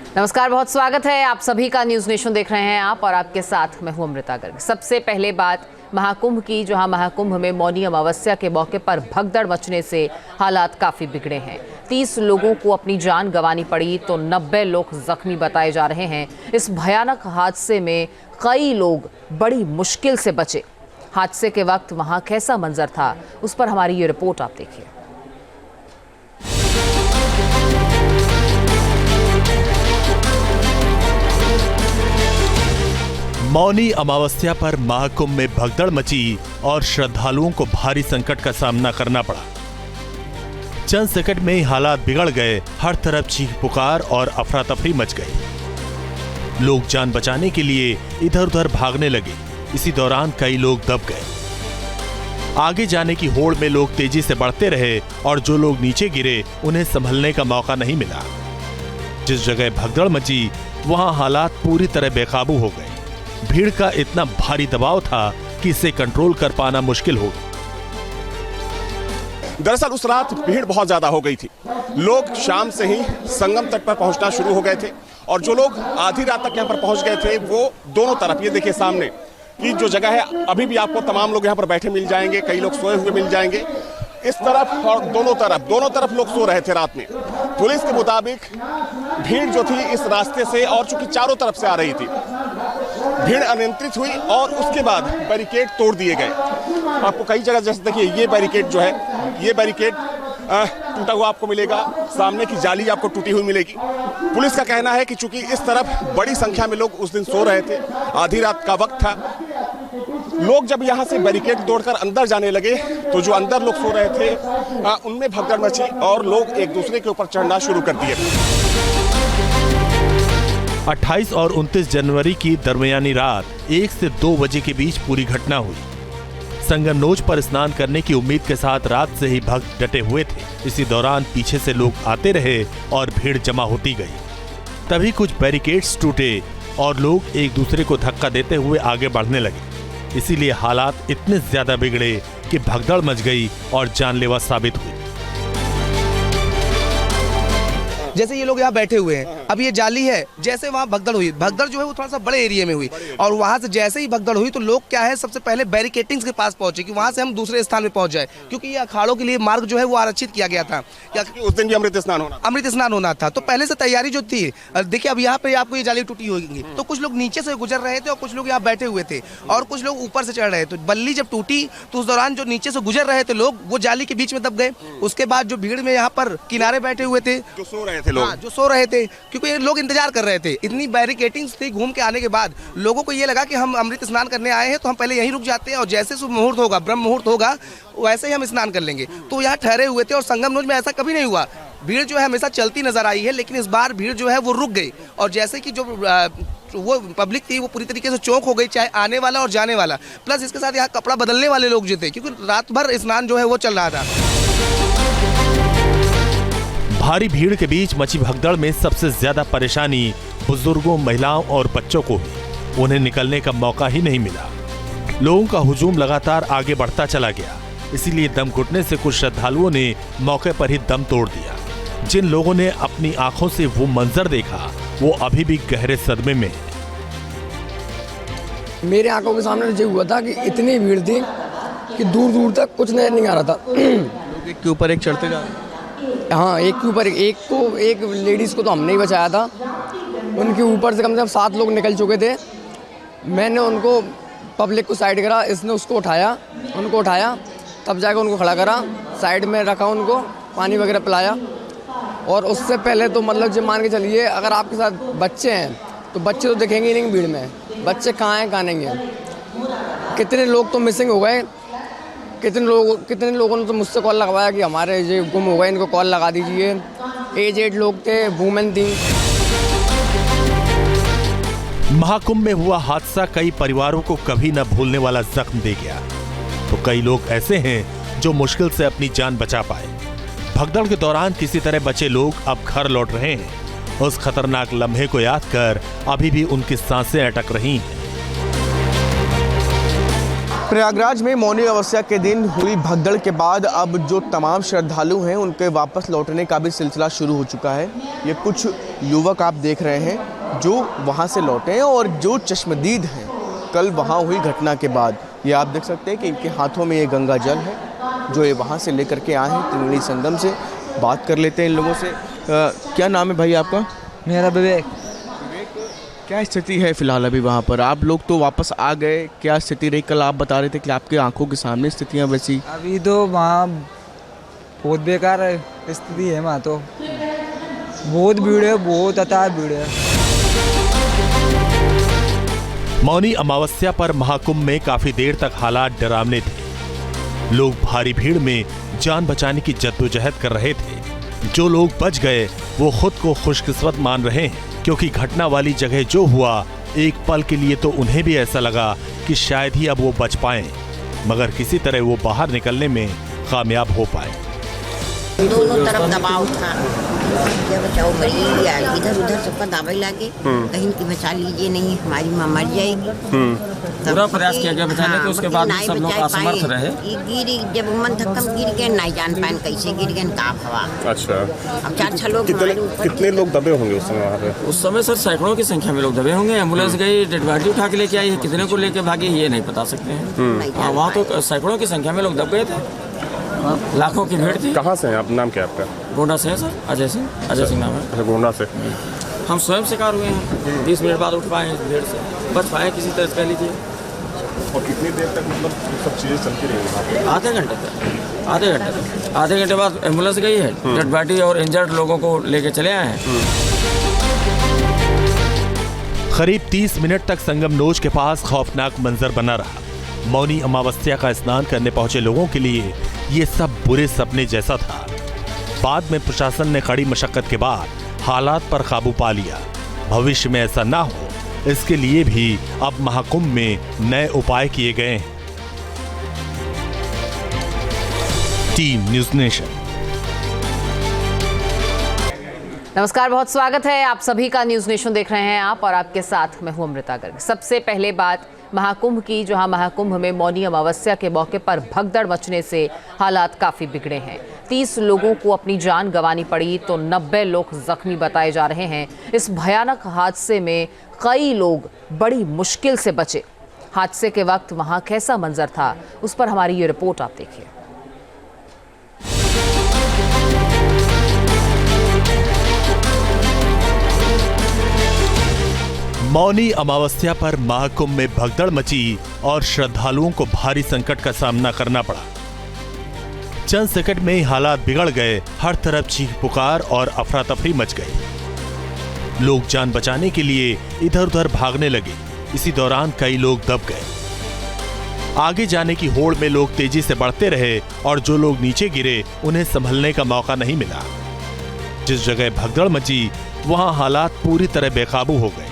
नमस्कार, बहुत स्वागत है आप सभी का। न्यूज नेशन देख रहे हैं आप और आपके साथ मैं हूं अमृता गर्ग। सबसे पहले बात महाकुंभ की, जहां महाकुंभ में मौनी अमावस्या के मौके पर भगदड़ मचने से हालात काफी बिगड़े हैं। 30 लोगों को अपनी जान गंवानी पड़ी तो 90 लोग जख्मी बताए जा रहे हैं। इस भयानक हादसे में कई लोग बड़ी मुश्किल से बचे। हादसे के वक्त वहां कैसा मंजर था, उस पर हमारी ये रिपोर्ट आप देखिए। मौनी अमावस्या पर महाकुंभ में भगदड़ मची और श्रद्धालुओं को भारी संकट का सामना करना पड़ा। चंद सेकंड में ही हालात बिगड़ गए। हर तरफ चीख पुकार और अफरा तफरी मच गई। लोग जान बचाने के लिए इधर उधर भागने लगे। इसी दौरान कई लोग दब गए। आगे जाने की होड़ में लोग तेजी से बढ़ते रहे और जो लोग नीचे गिरे उन्हें संभलने का मौका नहीं मिला। जिस जगह भगदड़ मची वहां हालात पूरी तरह बेकाबू हो गए। भीड़ का इतना भारी दबाव था कि इसे कंट्रोल कर पाना मुश्किल हो गया। दरअसल उस रात भीड़ बहुत ज्यादा हो गई थी। लोग शाम से ही संगम तट पर पहुंचना शुरू हो गए थे और जो लोग आधी रात तक यहां पर पहुंच गए थे वो दोनों तरफ, ये देखिए सामने की जो जगह है, अभी भी आपको तमाम लोग यहां पर बैठे मिल जाएंगे। कई लोग सोए हुए मिल जाएंगे। इस तरफ और दोनों तरफ लोग सो रहे थे रात में। पुलिस के मुताबिक भीड़ जो थी इस रास्ते से और चूंकि चारों तरफ से आ रही थी, भीड़ अनियंत्रित हुई और उसके बाद बैरिकेड तोड़ दिए गए। आपको कई जगह जैसे देखिए ये बैरिकेड जो है, ये बैरिकेड टूटा हुआ आपको मिलेगा। सामने की जाली आपको टूटी हुई मिलेगी। पुलिस का कहना है कि चूंकि इस तरफ बड़ी संख्या में लोग उस दिन सो रहे थे, आधी रात का वक्त था, लोग जब यहां से बैरिकेड तोड़कर अंदर जाने लगे तो जो अंदर लोग सो रहे थे उनमें भगदड़ मची और लोग एक दूसरे के ऊपर चढ़ना शुरू कर दिए। 28 और 29 जनवरी की दरमियानी रात 1 से 2 बजे के बीच पूरी घटना हुई। संगमनोज पर स्नान करने की उम्मीद के साथ रात से ही भक्त डटे हुए थे। इसी दौरान पीछे से लोग आते रहे और भीड़ जमा होती गई। तभी कुछ बैरिकेड्स टूटे और लोग एक दूसरे को धक्का देते हुए आगे बढ़ने लगे। इसीलिए हालात इतने ज्यादा बिगड़े कि भगदड़ मच गई और जानलेवा साबित हुई। जैसे ये लोग यहाँ बैठे हुए हैं, अब ये जाली है, जैसे वहाँ भगदड़ हुई, भगदड़ जो है वो थोड़ा सा बड़े एरिया में हुई और वहाँ से जैसे ही भगदड़ हुई तो लोग क्या है सबसे पहले बैरिकेटिंग्स के पास पहुंचे कि वहाँ से हम दूसरे स्थान में पहुंच जाए, क्योंकि ये अखाड़ों के लिए मार्ग जो है वो आरक्षित किया गया था। उस दिन भी अमृत स्नान होना था तो पहले से तैयारी जो थी। देखिए अब यहाँ पे आपको ये जाली टूटी होगी तो कुछ लोग नीचे से गुजर रहे थे और कुछ लोग यहाँ बैठे हुए थे और कुछ लोग ऊपर से चढ़ रहे थे। तो बल्ली जब टूटी तो उस दौरान जो नीचे से गुजर रहे थे लोग वो जाली के बीच में दब गए। उसके बाद जो भीड़ में यहाँ पर किनारे बैठे हुए थे, जो सो रहे थे क्योंकि लोग इंतजार कर रहे थे। इतनी बैरिकेटिंग्स थी। घूम के आने के बाद लोगों को ये लगा कि हम अमृत स्नान करने आए हैं तो हम पहले यहीं रुक जाते हैं और जैसे शुभ मुहूर्त होगा, ब्रह्म मुहूर्त होगा, वैसे ही हम स्नान कर लेंगे। तो यहाँ ठहरे हुए थे और संगमनोज में ऐसा कभी नहीं हुआ। भीड़ जो है हमेशा चलती नजर आई है, लेकिन इस बार भीड़ जो है वो रुक गई और जैसे कि जो वो पब्लिक थी वो पूरी तरीके से चौंक हो गई, चाहे आने वाला और जाने वाला, प्लस इसके साथ यहाँ कपड़ा बदलने वाले लोग जो थे, क्योंकि रात भर स्नान जो है वो चल रहा था। भारी भीड़ के बीच मची भगदड़ में सबसे ज्यादा परेशानी बुजुर्गों, महिलाओं और बच्चों को हुई। उन्हें निकलने का मौका ही नहीं मिला। लोगों का हुजूम लगातार आगे बढ़ता चला गया। इसीलिए दम घुटने से कुछ श्रद्धालुओं ने मौके पर ही दम तोड़ दिया। जिन लोगों ने अपनी आंखों से वो मंजर देखा वो अभी भी गहरे सदमे में है। मेरे आंखों के सामने जो हुआ था कि इतनी भीड़ थी कि दूर दूर तक कुछ नजर नहीं आ रहा था। लोग एक के ऊपर एक चढ़ते जा रहे। हाँ, एक के ऊपर एक लेडीज़ को तो हमने ही बचाया था। उनके ऊपर से कम 7 लोग निकल चुके थे। मैंने उनको पब्लिक को साइड करा, इसने उनको उठाया, तब जाकर उनको खड़ा करा, साइड में रखा, उनको पानी वगैरह पिलाया। और उससे पहले तो मतलब जब मान के चलिए अगर आपके साथ बच्चे हैं तो बच्चे तो दिखेंगे ही नहीं भीड़ में। बच्चे कहाँ हैं, कहाँ नहीं हैं। कितने लोग तो मिसिंग हो गए। कितने लोगों ने तो मुझसे कॉल लगवाया कि हमारे ये गुम हो गए, इनको कॉल लगा दीजिए। एजेड लोग थे, वुमेन थी। महाकुंभ में हुआ हादसा कई परिवारों को कभी न भूलने वाला जख्म दे गया। तो कई लोग ऐसे हैं जो मुश्किल से अपनी जान बचा पाए। भगदड़ के दौरान किसी तरह बचे लोग अब घर लौट रहे हैं। उस खतरनाक लम्हे को याद कर अभी भी उनकी सांसें अटक रही हैं। प्रयागराज में मौनी अमावस्या के दिन हुई भगदड़ के बाद अब जो तमाम श्रद्धालु हैं उनके वापस लौटने का भी सिलसिला शुरू हो चुका है। ये कुछ युवक आप देख रहे हैं जो वहाँ से लौटे हैं और जो चश्मदीद हैं कल वहाँ हुई घटना के बाद। ये आप देख सकते हैं कि इनके हाथों में ये गंगा जल है जो ये वहाँ से लेकर के आए हैं त्रिवेणी संगम से। बात कर लेते हैं इन लोगों से। क्या नाम है भाई आपका? मेरा विवेक। क्या स्थिति है फिलहाल अभी वहाँ पर? आप लोग तो वापस आ गए, क्या स्थिति रही? कल आप बता रहे थे कि आपके आंखों के सामने स्थितियाँ वैसी। अभी तो वहाँ बहुत बेकार स्थिति है, वहाँ तो बहुत भीड़ है, बहुत अतार भीड़ है। मौनी अमावस्या पर महाकुंभ में काफी देर तक हालात डरावने थे। लोग भारी भीड़ में जान बचाने की जद्दोजहद कर रहे थे। जो लोग बच गए वो खुद को खुशकिस्मत मान रहे हैं, क्योंकि घटना वाली जगह जो हुआ एक पल के लिए तो उन्हें भी ऐसा लगा कि शायद ही अब वो बच पाएं, मगर किसी तरह वो बाहर निकलने में कामयाब हो पाए। दोनों तरफ दबाव था, क्या बचाओ मरी या इधर उधर सबका दावे लागे कहीं की बचा लीजिए, नहीं हमारी माँ मर जाएगी। पूरा प्रयास किया गया बचाने के, उसके बाद भी सब लोग असमर्थ रहे। गिरी जब मन थकम गिर गए, नहीं जान पाए कैसे गिर गए, ताप हवा। अच्छा, अब 4-6 लोग कितने लोग दबे होंगे उस समय वहाँ पे? उस समय सर सैकड़ों की संख्या में लोग दबे होंगे। एम्बुलेंस गई, डेड बॉडी उठा के लेके आई है, कितने को लेके भागी ये नहीं बता सकते हैं। वहाँ तो सैकड़ों की संख्या में लोग दब गए थे, लाखों की भीड़ थी। कहाँ से हैं आप? नाम क्या है आपका? गोंडा से है सर, अजय सिंह नाम है। गोंडा से। हम स्वयं शिकार हुए हैं, 20 मिनट बाद उठ पाए भीड़ से, बच पाए किसी तरह कह लीजिए। और कितनी देर तक मतलब सब चीज़ें चलती रही? आधे घंटे बाद एम्बुलेंस गई है, डेड बॉडी और इंजर्ड लोगों को लेके चले आए हैं। करीब 30 मिनट तक संगम नोज के पास खौफनाक मंजर बना रहा। मौनी अमावस्या का स्नान करने पहुंचे लोगों के लिए ये सब बुरे सपने जैसा था। बाद में प्रशासन ने कड़ी मशक्कत के बाद हालात पर काबू पा लिया। भविष्य में ऐसा ना हो इसके लिए भी अब महाकुंभ में नए उपाय किए गए हैं। Team news nation. नमस्कार, बहुत स्वागत है आप सभी का। न्यूज़ नेशन देख रहे हैं आप और आपके साथ मैं हूं अमृता गर्ग। सबसे पहले बात महाकुंभ की, जहां महाकुंभ में मौनी अमावस्या के मौके पर भगदड़ मचने से हालात काफी बिगड़े हैं। 30 लोगों को अपनी जान गंवानी पड़ी तो 90 लोग जख्मी बताए जा रहे हैं। इस भयानक हादसे में कई लोग बड़ी मुश्किल से बचे। हादसे के वक्त वहां कैसा मंजर था, उस पर हमारी ये रिपोर्ट आप देखिए। मौनी अमावस्या पर महाकुंभ में भगदड़ मची और श्रद्धालुओं को भारी संकट का सामना करना पड़ा। चंद सेकंड में ही हालात बिगड़ गए। हर तरफ चीख पुकार और अफरा तफरी मच गई। लोग जान बचाने के लिए इधर उधर भागने लगे। इसी दौरान कई लोग दब गए। आगे जाने की होड़ में लोग तेजी से बढ़ते रहे और जो लोग नीचे गिरे उन्हें संभलने का मौका नहीं मिला। जिस जगह भगदड़ मची वहां हालात पूरी तरह बेकाबू हो गए।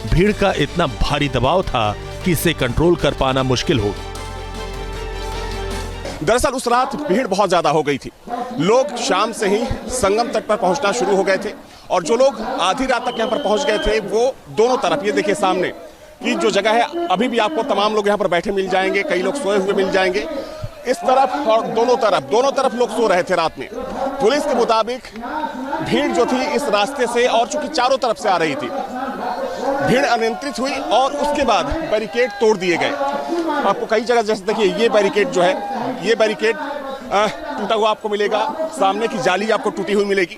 भीड़ का इतना भारी दबाव था कि इसे कंट्रोल कर पाना मुश्किल हो गया। दरअसल उस रात भीड़ बहुत ज्यादा हो गई थी। लोग शाम से ही संगम तट पर पहुंचना शुरू हो गए थे और जो लोग आधी रात तक यहाँ पर पहुंच गए थे वो दोनों तरफ, ये देखिए सामने की जो जगह है, अभी भी आपको तमाम लोग यहाँ पर बैठे मिल जाएंगे, कई लोग सोए हुए मिल जाएंगे। इस तरफ और दोनों तरफ लोग सो रहे थे रात में। पुलिस के मुताबिक भीड़ जो थी इस रास्ते से और चूंकि चारों तरफ से आ रही थी, भीड़ अनियंत्रित हुई और उसके बाद बैरिकेड तोड़ दिए गए। आपको कई जगह जैसे देखिए ये बैरिकेड जो है, ये बैरिकेड टूटा हुआ आपको मिलेगा, सामने की जाली आपको टूटी हुई मिलेगी।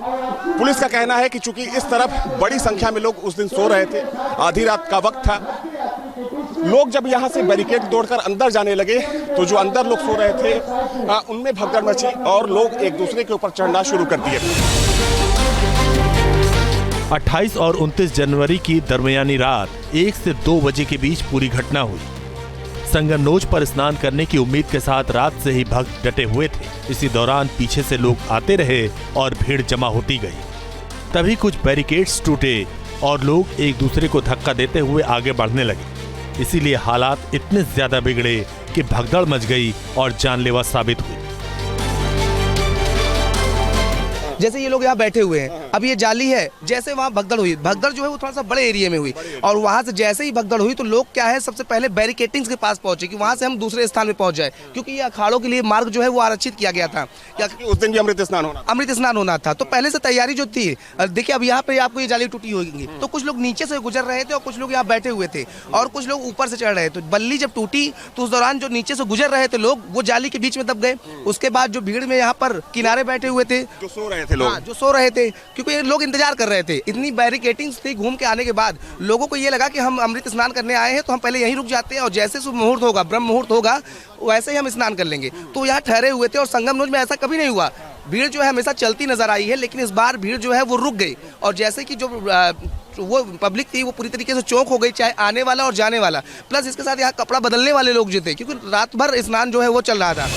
पुलिस का कहना है कि चूंकि इस तरफ बड़ी संख्या में लोग उस दिन सो रहे थे, आधी रात का वक्त था, लोग जब यहाँ से बैरिकेड तोड़कर अंदर जाने लगे तो जो अंदर लोग सो रहे थे उनमें भगदड़ मची और लोग एक दूसरे के ऊपर चढ़ना शुरू कर दिए। 28 और 29 जनवरी की दरमियानी रात 1 से 2 बजे के बीच पूरी घटना हुई। संगम नोज पर स्नान करने की उम्मीद के साथ रात से ही भक्त डटे हुए थे। इसी दौरान पीछे से लोग आते रहे और भीड़ जमा होती गई। तभी कुछ बैरिकेड्स टूटे और लोग एक दूसरे को धक्का देते हुए आगे बढ़ने लगे। इसीलिए हालात इतने ज्यादा बिगड़े कि भगदड़ मच गई और जानलेवा साबित हुई। जैसे ये लोग यहाँ बैठे हुए हैं, अब ये जाली है, जैसे वहाँ भगदड़ हुई, भगदड़ जो है वो थोड़ा सा बड़े एरिया में हुई और वहाँ से जैसे ही भगदड़ हुई तो लोग क्या है सबसे पहले बैरिकेटिंग्स के पास पहुंचे कि वहाँ से हम दूसरे स्थान में पहुंच जाए, क्योंकि ये अखाड़ों के लिए मार्ग जो है वो आरक्षित किया गया था। उस दिन भी अमृत स्नान होना था तो पहले से तैयारी जो थी, देखिए अब यहाँ पे आपको ये जाली टूटी होगी तो कुछ लोग नीचे से गुजर रहे थे और कुछ लोग यहाँ बैठे हुए थे और कुछ लोग ऊपर से चढ़ रहे थे। तो बल्ली जब टूटी तो उस दौरान जो नीचे से गुजर रहे थे लोग वो जाली के बीच में दब गए। उसके बाद जो भीड़ में यहाँ पर किनारे बैठे हुए थे जो सो रहे थे लोग, जो सो रहे थे क्योंकि लोग इंतजार कर रहे थे, इतनी बैरिकेटिंग्स थी, घूम के आने के बाद लोगों को ये लगा कि हम अमृत स्नान करने आए हैं तो हम पहले यहीं रुक जाते हैं और जैसे शुभ मुहूर्त होगा, ब्रह्म मुहूर्त होगा, वैसे ही हम स्नान कर लेंगे। तो यहाँ ठहरे हुए थे और संगम में ऐसा कभी नहीं हुआ। भीड़ जो है हमेशा चलती नजर आई है, लेकिन इस बार भीड़ जो है वो रुक गई और जैसे कि जो वो पब्लिक थी वो पूरी तरीके से चौंक हो गई, चाहे आने वाला और जाने वाला, प्लस इसके साथ यहाँ कपड़ा बदलने वाले लोग जो थे, क्योंकि रात भर स्नान जो है वो चल रहा था।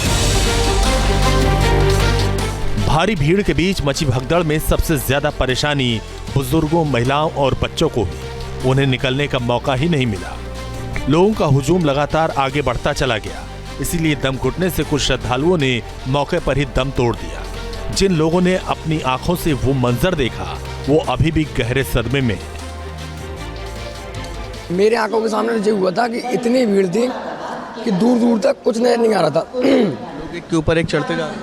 भारी भीड़ के बीच मची भगदड़ में सबसे ज्यादा परेशानी बुजुर्गों, महिलाओं और बच्चों को हुई। उन्हें निकलने का मौका ही नहीं मिला। लोगों का हुजूम लगातार आगे बढ़ता चला गया, इसीलिए दम घुटने से कुछ श्रद्धालुओं ने मौके पर ही दम तोड़ दिया। जिन लोगों ने अपनी आंखों से वो मंजर देखा वो अभी भी गहरे सदमे में है। मेरे आंखों के सामने जो हुआ था कि इतनी भीड़ थी कि दूर दूर तक कुछ नजर नहीं आ रहा था। लोग एक के ऊपर एक चढ़ते जा रहे।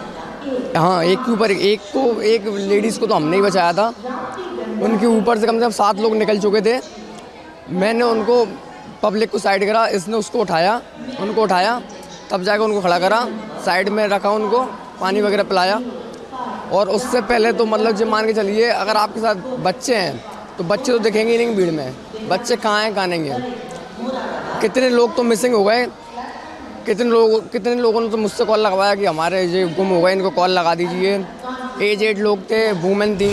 हाँ, एक के ऊपर एक लेडीज़ को तो हमने ही बचाया था। उनके ऊपर से कम 7 लोग निकल चुके थे। मैंने उनको पब्लिक को साइड करा, इसने उनको उठाया, तब जाकर उनको खड़ा करा, साइड में रखा, उनको पानी वगैरह पिलाया। और उससे पहले तो मतलब जब मान के चलिए अगर आपके साथ बच्चे हैं तो बच्चे तो दिखेंगे ही नहीं भीड़ में, बच्चे कहाँ हैं कहाँ नहीं हैं। कितने लोग तो मिसिंग हो गए, कितने लोगों ने तो मुझसे कॉल लगवाया कि हमारे ये गुम हो गए, इनको कॉल लगा दीजिए। एजेड लोग थे, वुमेन थी।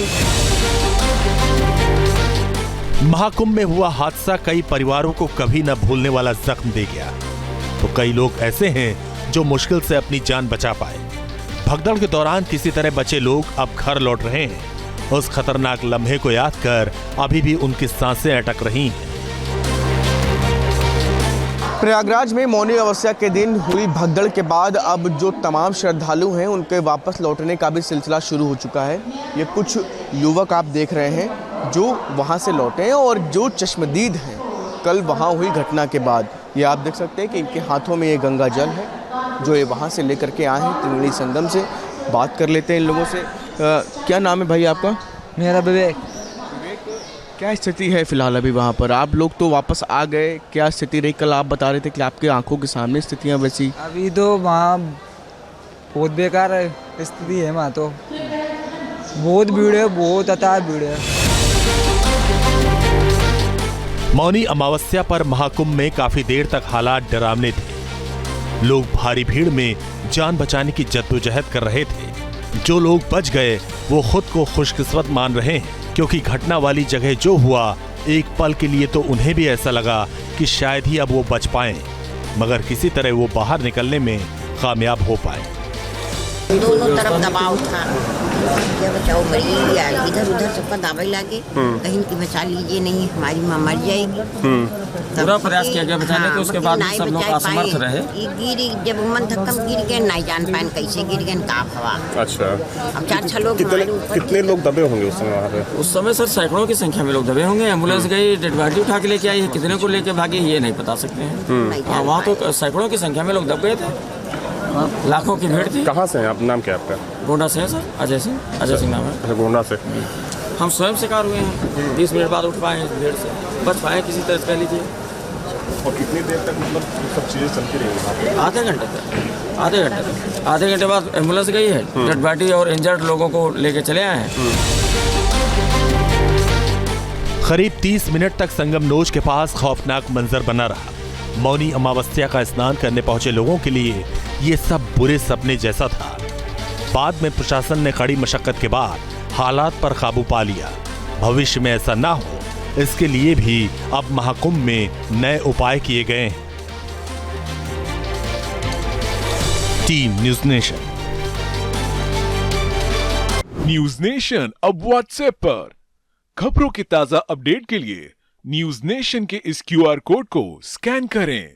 महाकुंभ में हुआ हादसा कई परिवारों को कभी न भूलने वाला जख्म दे गया, तो कई लोग ऐसे हैं जो मुश्किल से अपनी जान बचा पाए। भगदड़ के दौरान किसी तरह बचे लोग अब घर लौट रहे हैं। उस खतरनाक लम्हे को याद कर अभी भी उनकी सांसें अटक रही हैं। प्रयागराज में मौनी अमावस्या के दिन हुई भगदड़ के बाद अब जो तमाम श्रद्धालु हैं उनके वापस लौटने का भी सिलसिला शुरू हो चुका है। ये कुछ युवक आप देख रहे हैं जो वहाँ से लौटे हैं और जो चश्मदीद हैं कल वहाँ हुई घटना के बाद। ये आप देख सकते हैं कि इनके हाथों में ये गंगा जल है जो ये वहाँ से लेकर के आए हैं त्रिवेणी संगम से। बात कर लेते हैं इन लोगों से। क्या नाम है भाई आपका? मेरा विवेक। क्या स्थिति है फिलहाल अभी वहाँ पर? आप लोग तो वापस आ गए, क्या स्थिति रही? कल आप बता रहे थे कि आपके आंखों के सामने स्थितियाँ वैसी। अभी तो वहाँ बहुत बेकार स्थिति है, वहाँ तो बहुत भीड़ है, बहुत अथाह भीड़ है। मौनी अमावस्या पर महाकुंभ में काफी देर तक हालात डरावने थे। लोग भारी भीड़ में जान बचाने की जद्दोजहद कर रहे थे। जो लोग बच गए वो खुद को खुशकिस्मत मान रहे हैं, क्योंकि घटना वाली जगह जो हुआ एक पल के लिए तो उन्हें भी ऐसा लगा कि शायद ही अब वो बच पाएं, मगर किसी तरह वो बाहर निकलने में कामयाब हो पाए। दोनों तरफ दबाव था, क्या बचाओ मरी इधर उधर सबका दावे लागे, कहीं की बचा लीजिए, नहीं हमारी माँ मर जाएगी। पूरा प्रयास किया गया बचाने के, उसके बाद सब लोग असमर्थ रहे। गिरी जब मन थकम गिर गए, नहीं जान पाए कैसे गिर गए, काफ हवा। अच्छा, अब 4-6 लोग कितने लोग दबे होंगे उस समय वहाँ पे? उस समय सर सैकड़ों की संख्या में लोग दबे होंगे। एम्बुलेंस गई, डेड बॉडी उठा के लेके आई है, कितने को लेके भागे ये नहीं बता सकते हैं। वहाँ तो सैकड़ों की संख्या में लोग दब गए थे, लाखों की भीड़ थी। कहाँ से हैं आप? नाम क्या है आपका? गोंडा से है सर, अजय सिंह नाम है। गोंडा से। हम स्वयं शिकार हुए हैं, 20 मिनट बाद उठ पाए भीड़ से, बच पाए किसी तरह कह लीजिए। और कितनी देर तक मतलब सब चीज़ें चलती रही? आधे घंटे बाद एम्बुलेंस गई है, डेड बॉडी और इंजर्ड लोगों को लेके चले आए हैं। करीब 30 मिनट तक संगम नोज के पास खौफनाक मंजर बना रहा। मौनी अमावस्या का स्नान करने पहुंचे लोगों के लिए ये सब बुरे सपने जैसा था। बाद में प्रशासन ने कड़ी मशक्कत के बाद हालात पर काबू पा लिया। भविष्य में ऐसा ना हो इसके लिए भी अब महाकुंभ में नए उपाय किए गए हैं। Team news nation. News nation अब व्हाट्सएप पर खबरों की ताजा अपडेट के लिए न्यूज़ नेशन के इस QR कोड को स्कैन करें।